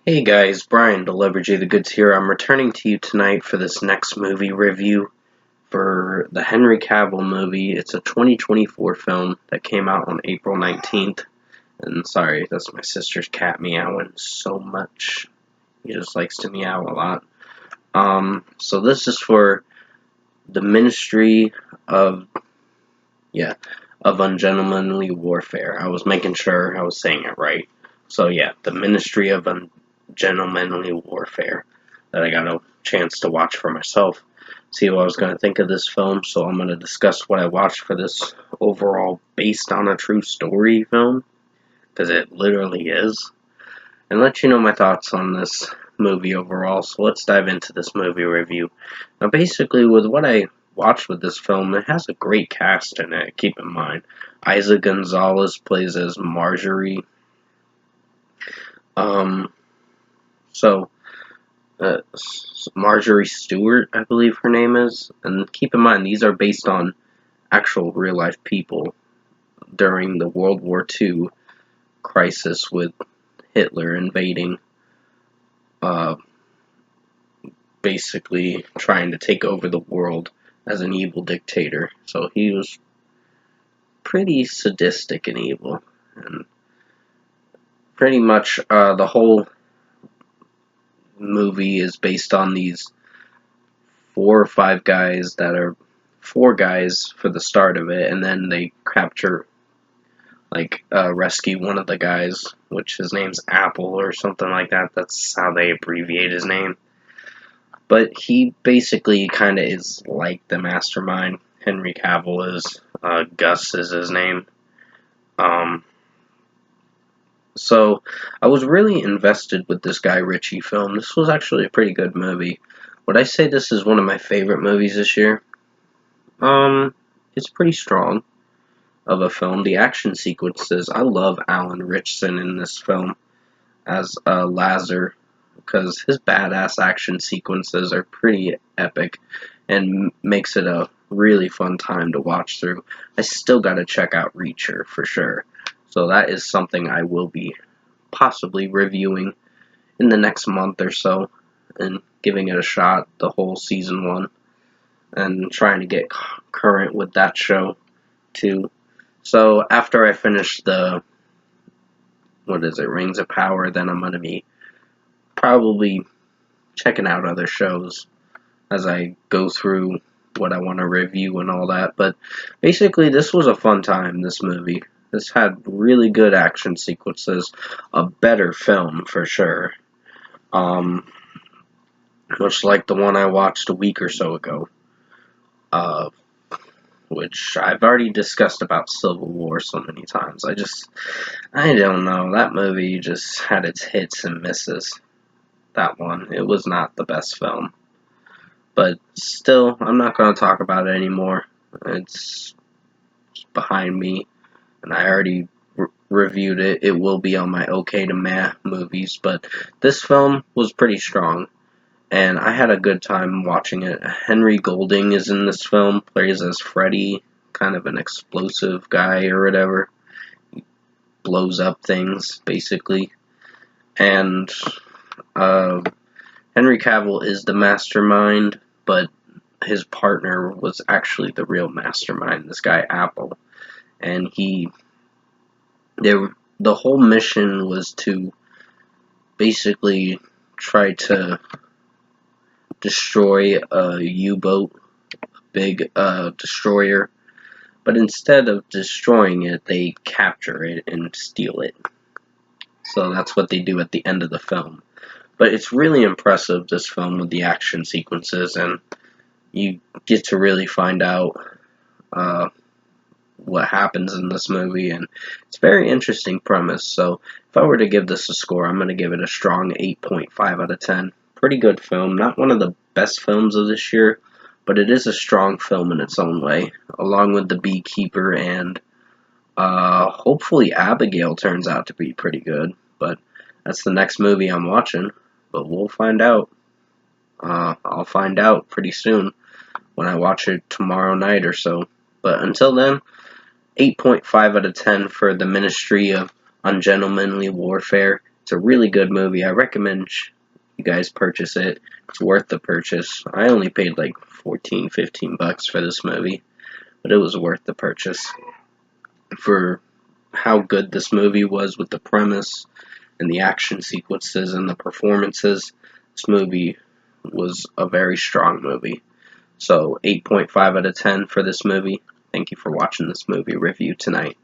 Hey guys, Brian, the Leverage the Goods here. I'm returning to you tonight for this next movie review for the Henry Cavill movie. It's a 2024 film that came out on April 19th. And sorry, that's my sister's cat meowing so much. He just likes to meow a lot. So this is for the Ministry of, of Ungentlemanly Warfare. I was making sure I was saying it right. So yeah, the Ministry of Ungentlemanly Warfare that I got a chance to watch for myself, see what I was going to think of this film. So I'm going to discuss what I watched for this overall based on a true story film, because it literally is, and let you know my thoughts on this movie overall. So let's dive into this movie review. Now basically with what I watched with this film, it has a great cast in it, keep in mind. Isa Gonzalez plays as Marjorie. Um, so Marjorie Stewart, I believe her name is. And keep in mind, these are based on actual real life people during the World War II crisis with Hitler invading, uh, basically trying to take over the world as an evil dictator. So he was pretty sadistic and evil. And pretty much the whole movie is based on these four guys for the start of it, and then they capture, rescue one of the guys, which his name's Apple or something like that. That's how they abbreviate his name. But he basically kind of is like the mastermind. Henry Cavill is. Gus is his name. Um, so I was really invested with this Guy Ritchie film. This was actually a pretty good movie. Would I say this is one of my favorite movies this year? It's pretty strong of a film. The action sequences, I love Alan Ritchson in this film as Lazar, because his badass action sequences are pretty epic and makes it a really fun time to watch through. I still gotta check out Reacher for sure, so that is something I will be possibly reviewing in the next month or so and giving it a shot, the whole season 1, and trying to get current with that show too. So after I finish the, Rings of Power, then I'm gonna be probably checking out other shows as I go through what I want to review and all that. But basically, this was a fun time, this movie. This had really good action sequences, a better film for sure. Much like the one I watched a week or so ago. Uh, which I've already discussed about Civil War so many times. I don't know. That movie just had its hits and misses. That one. It was not the best film. But still, I'm not going to talk about it anymore. It's behind me, and I already reviewed it. It will be on my okay to meh movies, but this film was pretty strong, and I had a good time watching it. Henry Golding is in this film, plays as Freddy, kind of an explosive guy or whatever. He blows up things, basically. And Henry Cavill is the mastermind, but his partner was actually the real mastermind, this guy Apple. And the whole mission was to basically try to destroy a U-boat, big destroyer. But instead of destroying it, they capture it and steal it. So that's what they do at the end of the film. But it's really impressive, this film, with the action sequences, and you get to really find out what happens in this movie, and it's a very interesting premise. So if I were to give this a score, I'm going to give it a strong 8.5 out of 10. Pretty good film. Not one of the best films of this year, but it is a strong film in its own way, along with The Beekeeper, and hopefully Abigail turns out to be pretty good. But that's the next movie I'm watching, but we'll find out. I'll find out pretty soon when I watch it tomorrow night or so. But until then, 8.5 out of 10 for the Ministry of Ungentlemanly Warfare. It's a really good movie. I recommend you guys purchase it. It's worth the purchase. I only paid like 14, 15 bucks for this movie, but it was worth the purchase for how good this movie was with the premise and the action sequences and the performances. This movie was a very strong movie. So 8.5 out of 10 for this movie. Thank you for watching this movie review tonight.